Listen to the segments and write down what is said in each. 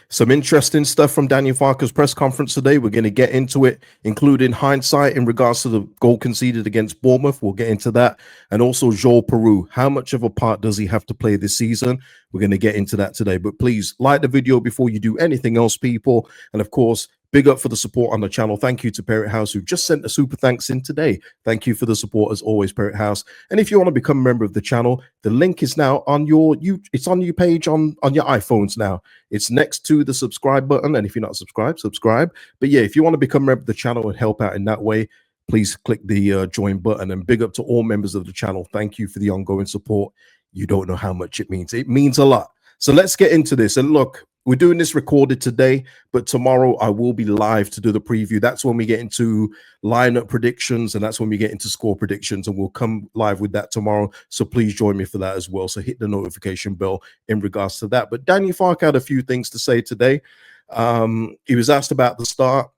Some interesting stuff from Daniel Farke's press conference today. We're going to get into it, including hindsight in regards to the goal conceded against Bournemouth. We'll get into that. And also Joel Piroe. How much of a part does he have to play this season? We're going to get into that today. But please like the video before you do anything else, people. And of course, big up for the support on the channel. Thank you to Parrot House, who just sent a super thanks in today. Thank you for the support as always, Parrot House. And if you want to become a member of the channel, the link is now on it's on your page on your iPhones now. It's next to the subscribe button. And if you're not subscribed, subscribe. But yeah, if you want to become a member of the channel and help out in that way, please click the join button. And big up to all members of the channel. Thank you for the ongoing support. You don't know how much it means. It means a lot. So let's get into this. And look, we're doing this recorded today, but tomorrow I will be live to do the preview. That's when we get into lineup predictions, and that's when we get into score predictions, and we'll come live with that tomorrow. So please join me for that as well. So hit the notification bell in regards to that. But Daniel Farke had a few things to say today. He was asked about the start,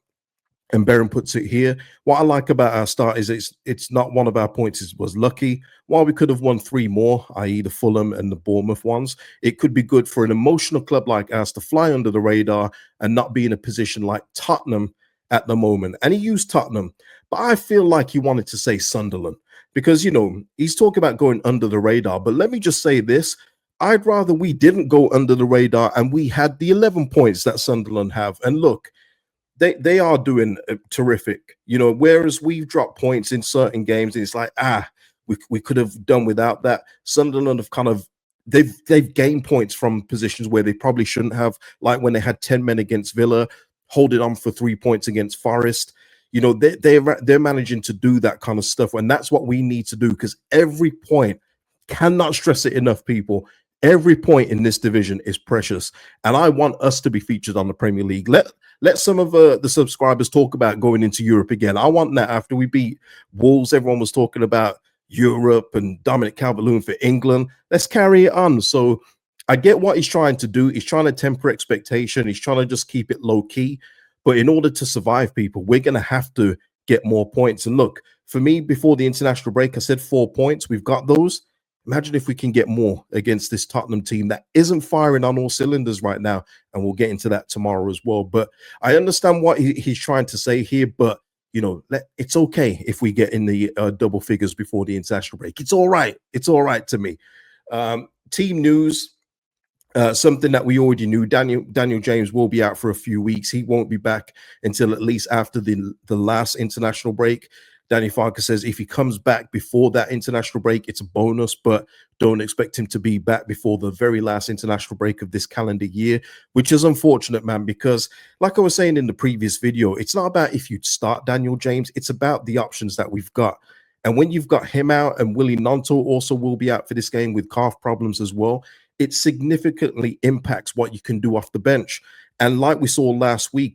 and Barron puts it here. What I like about our start is it's not one of our points was lucky. While we could have won 3 more, i.e. the Fulham and the Bournemouth ones, it could be good for an emotional club like ours to fly under the radar and not be in a position like Tottenham at the moment. And he used Tottenham, but I feel like he wanted to say Sunderland because, you know, he's talking about going under the radar. But let me just say this. I'd rather we didn't go under the radar and we had the 11 points that Sunderland have. And look, they are doing terrific, you know, whereas we've dropped points in certain games. And it's like, we could have done without that. Sunderland have kind of, they've gained points from positions where they probably shouldn't have, like when they had 10 men against Villa, holding on for 3 points against Forest. You know, they're managing to do that kind of stuff. And that's what we need to do, because every point, cannot stress it enough, people, every point in this division is precious. And I want us to be featured on the Premier League. Let some of the subscribers talk about going into Europe again. I want that. After we beat Wolves, everyone was talking about Europe and Dominic Calvert-Lewin for England. Let's carry it on. So I get what he's trying to do. He's trying to temper expectation. He's trying to just keep it low key. But in order to survive, people, we're going to have to get more points. And look, for me, before the international break, I said 4 points. We've got those. Imagine if we can get more against this Tottenham team that isn't firing on all cylinders right now. And we'll get into that tomorrow as well. But I understand what he's trying to say here. But, you know, it's okay if we get in the double figures before the international break. It's all right. It's all right to me. Team news, something that we already knew. Daniel James will be out for a few weeks. He won't be back until at least after the last international break. Daniel Farke says if he comes back before that international break, it's a bonus, but don't expect him to be back before the very last international break of this calendar year, which is unfortunate, man, because like I was saying in the previous video, it's not about if you'd start Daniel James, it's about the options that we've got. And when you've got him out and Willie Gnonto also will be out for this game with calf problems as well, it significantly impacts what you can do off the bench. And like we saw last week,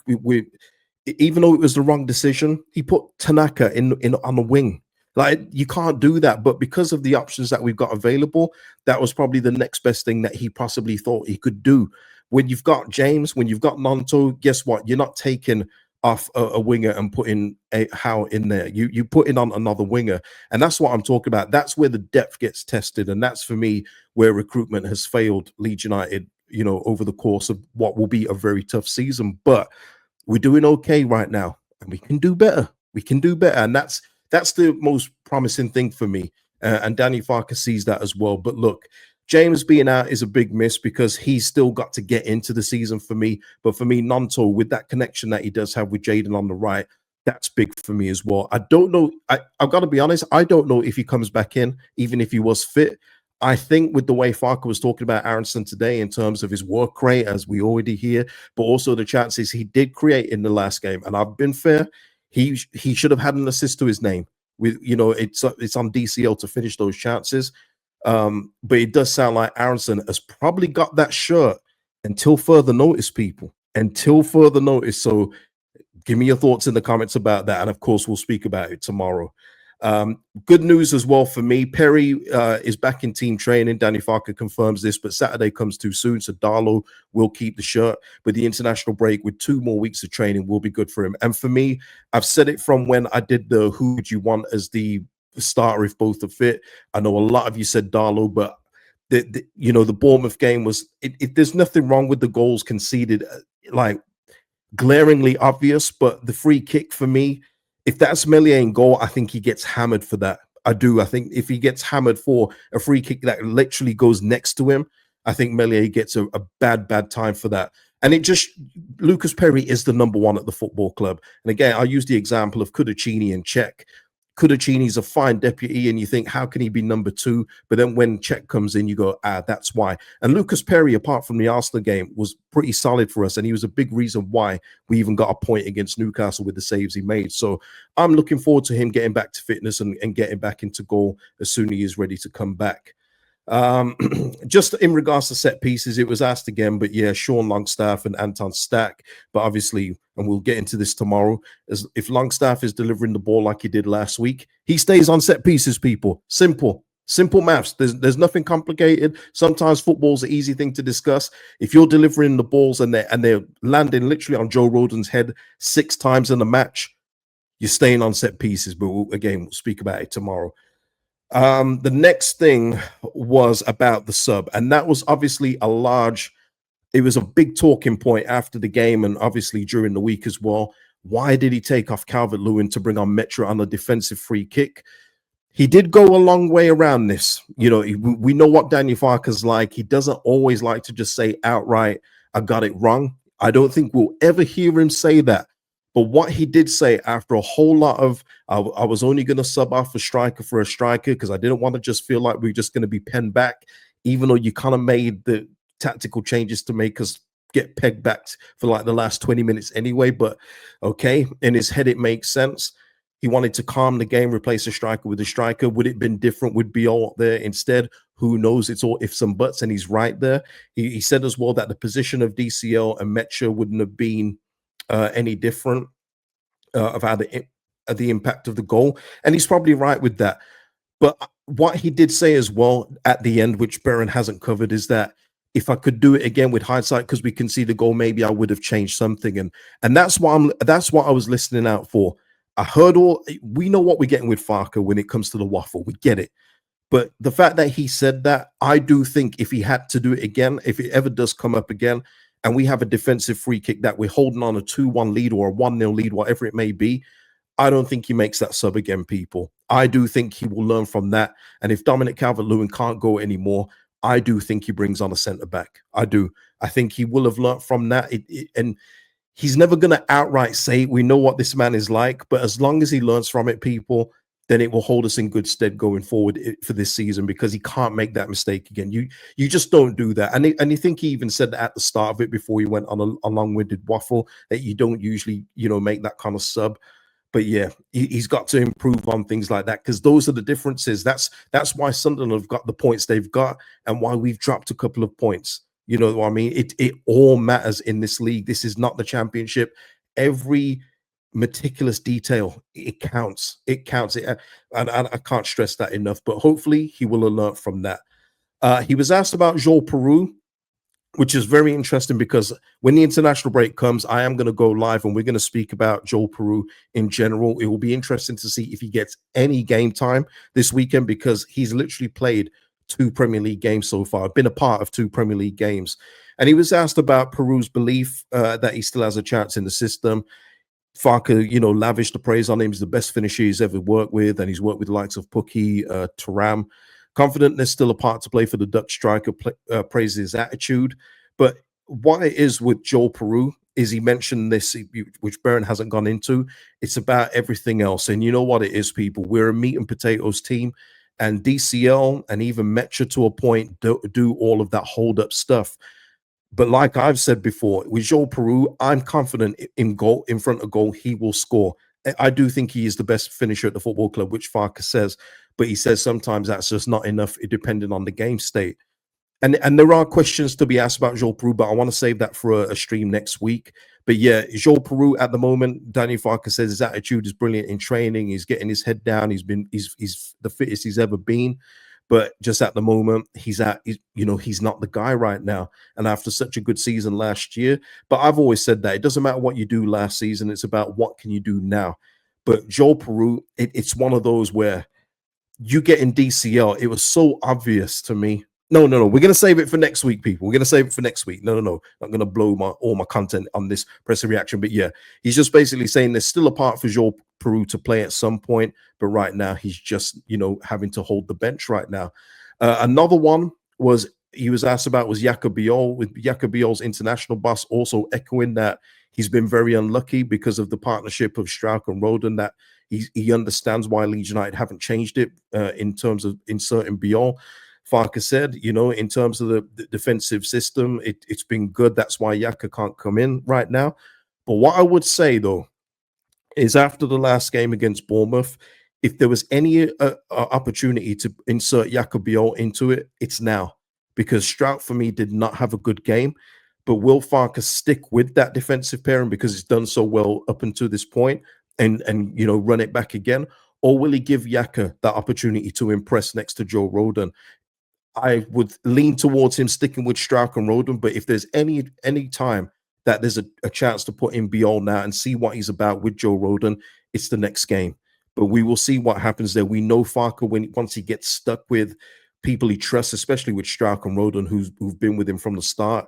even though it was the wrong decision, he put Tanaka in on the wing. Like, you can't do that. But because of the options that we've got available, that was probably the next best thing that he possibly thought he could do. When you've got James, when you've got Gnonto, guess what? You're not taking off a winger and putting a Howe in there. You put in on another winger. And that's what I'm talking about. That's where the depth gets tested. And that's, for me, where recruitment has failed Leeds United, you know, over the course of what will be a very tough season. But we're doing okay right now, and we can do better. We can do better, and that's the most promising thing for me. And Danny Farke sees that as well. But look, James being out is a big miss because he's still got to get into the season for me. But for me, Gnonto, with that connection that he does have with Jaden on the right, that's big for me as well. I don't know. I've got to be honest. I don't know if he comes back in, even if he was fit. I think with the way Farke was talking about Aronson today in terms of his work rate, as we already hear, but also the chances he did create in the last game. And I've been fair. He should have had an assist to his name. With, you know, it's on DCL to finish those chances. But it does sound like Aronson has probably got that shirt until further notice, people. Until further notice. So give me your thoughts in the comments about that. And of course, we'll speak about it tomorrow. Good news as well for me. Perry is back in team training. Danny Farke confirms this, but Saturday comes too soon, so Darlow will keep the shirt. But the international break with 2 more weeks of training will be good for him. And for me, I've said it from when I did the who would you want as the starter if both are fit. I know a lot of you said Darlow, but The Bournemouth game was there's nothing wrong with the goals conceded, like glaringly obvious, but the free kick for me, if that's Meslier in goal, I think he gets hammered for that. I do. I think if he gets hammered for a free kick that literally goes next to him, I think Meslier gets a bad time for that. And it just Lucas Perry is the number one at the football club. And again, I use the example of Kudachini and Czech. Kudachini's a fine deputy, and you think, how can he be number two? But then when Czech comes in, you go, that's why. And Lucas Perry, apart from the Arsenal game, was pretty solid for us, and he was a big reason why we even got a point against Newcastle with the saves he made. So I'm looking forward to him getting back to fitness and getting back into goal as soon as he is ready to come back. Just in regards to set pieces, it was asked again, but yeah, Sean Longstaff and Anton Stack. But obviously, and we'll get into this tomorrow, as if Longstaff is delivering the ball like he did last week, he stays on set pieces, people. Simple maths. There's nothing complicated. Sometimes football's an easy thing to discuss. If you're delivering the balls and they're landing literally on Joe Rodon's head 6 times in a match, you're staying on set pieces. But we'll speak about it tomorrow. The next thing was about the sub, and that was obviously it was a big talking point after the game and obviously during the week as well. Why did he take off Calvert-Lewin to bring on Metro on a defensive free kick? He did go a long way around this. We know what Daniel Farke's like. He doesn't always like to just say outright, I got it wrong. I don't think we'll ever hear him say that. But what he did say after a whole lot of, I was only going to sub off a striker for a striker because I didn't want to just feel like we are just going to be penned back, even though you kind of made the tactical changes to make us get pegged back for like the last 20 minutes anyway. But okay, in his head, it makes sense. He wanted to calm the game, replace a striker with a striker. Would it have been different? Would be all there instead? Who knows? It's all ifs and buts, and he's right there. He said as well that the position of DCL and Metro wouldn't have been any different about the impact of the goal, and he's probably right with that. But what he did say as well at the end, which Baron hasn't covered, is that if I could do it again with hindsight, because we can see the goal, maybe I would have changed something, and that's what I was listening out for. I heard we know what we're getting with Farke when it comes to the waffle. We get it. But the fact that he said that, I do think if he had to do it again, if it ever does come up again, and we have a defensive free kick that we're holding on a 2-1 lead or a 1-0 lead, whatever it may be, I don't think he makes that sub again, people. I do think he will learn from that. And if Dominic Calvert-Lewin can't go anymore, I do think he brings on a centre-back. I do. I think he will have learned from that. And he's never going to outright say, we know what this man is like. But as long as he learns from it, people, then it will hold us in good stead going forward for this season, because he can't make that mistake again. You just don't do that. And I think he even said that at the start of it before he went on a long-winded waffle, that you don't usually, make that kind of sub. But yeah, he's got to improve on things like that, because those are the differences. That's why Sunderland have got the points they've got and why we've dropped a couple of points. You know what I mean? It all matters in this league. This is not the Championship. Every meticulous detail, it counts. And I can't stress that enough. But hopefully he will alert from that. He was asked about Joel Piroe, which is very interesting, because when the international break comes, I am going to go live and we're going to speak about Joel Piroe in general. It will be interesting to see if he gets any game time this weekend, because he's literally played 2 Premier League games so far, been a part of 2 Premier League games. And he was asked about Piroe's belief that he still has a chance in the system. Farke, lavished the praise on him. He's the best finisher he's ever worked with, and he's worked with the likes of Pukki, Thuram. Confident there's still a part to play for the Dutch striker, praises his attitude. But what it is with Joel Piroe is, he mentioned this, which Baron hasn't gone into. It's about everything else. And you know what it is, people. We're a meat and potatoes team, and DCL and even Metro to a point do all of that hold-up stuff. But like I've said before, with Joel Piroe, I'm confident in front of goal, he will score. I do think he is the best finisher at the football club, which Farke says. But he says sometimes that's just not enough, depending on the game state. And there are questions to be asked about Joel Piroe, but I want to save that for a stream next week. But yeah, Joel Piroe at the moment, Daniel Farke says his attitude is brilliant in training. He's getting his head down. He's the fittest he's ever been. But just at the moment, he's not the guy right now. And after such a good season last year, but I've always said that it doesn't matter what you do last season. It's about what can you do now. But Joel Piroe, it's one of those where you get in DCL, it was so obvious to me No, no, no. We're gonna save it for next week, people. We're gonna save it for next week. No, no, no. I'm gonna blow all my content on this presser reaction. But yeah, he's just basically saying there's still a part for Joel Peru to play at some point, but right now he's just having to hold the bench right now. Another one was he was asked about was Jacobiol, with Jacobiol's international bus, also echoing that he's been very unlucky because of the partnership of Strauch and Roden, that he understands why Leeds United haven't changed it in terms of inserting Biol. Farke said, in terms of the defensive system, it's been good. That's why Yaka can't come in right now. But what I would say, though, is after the last game against Bournemouth, if there was any opportunity to insert Jacobiol into it, it's now. Because Strout, for me, did not have a good game. But will Farke stick with that defensive pairing because he's done so well up until this point and run it back again? Or will he give Yaka that opportunity to impress next to Joe Roden? I would lean towards him sticking with Strauch and Roden, but if there's any time that there's a chance to put in Biol now and see what he's about with Joe Roden, it's the next game. But we will see what happens there. We know Farke once he gets stuck with people he trusts, especially with Strauch and Roden, who've been with him from the start.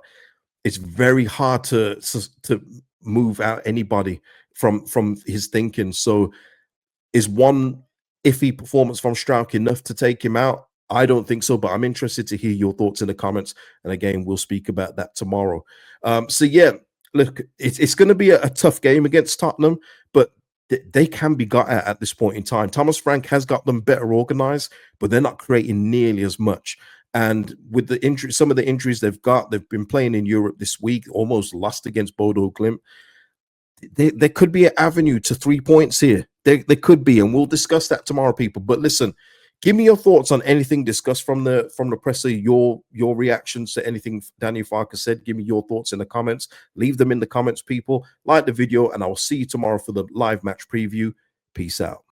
It's very hard to move out anybody from his thinking. So is one iffy performance from Strauch enough to take him out? I don't think so, but I'm interested to hear your thoughts in the comments. And again, we'll speak about that tomorrow. So yeah, look, it's going to be a tough game against Tottenham, but they can be got at this point in time. Thomas Frank has got them better organized, but they're not creating nearly as much. And with the injury, some of the injuries they've been playing in Europe this week, almost lost against Bodo Glimt. There could be an avenue to 3 points here. There could be, and we'll discuss that tomorrow, people. But listen, give me your thoughts on anything discussed from the presser, your reactions to anything Daniel Farke said. Give me your thoughts in the comments. Leave them in the comments, people. Like the video, and I'll see you tomorrow for the live match preview. Peace out.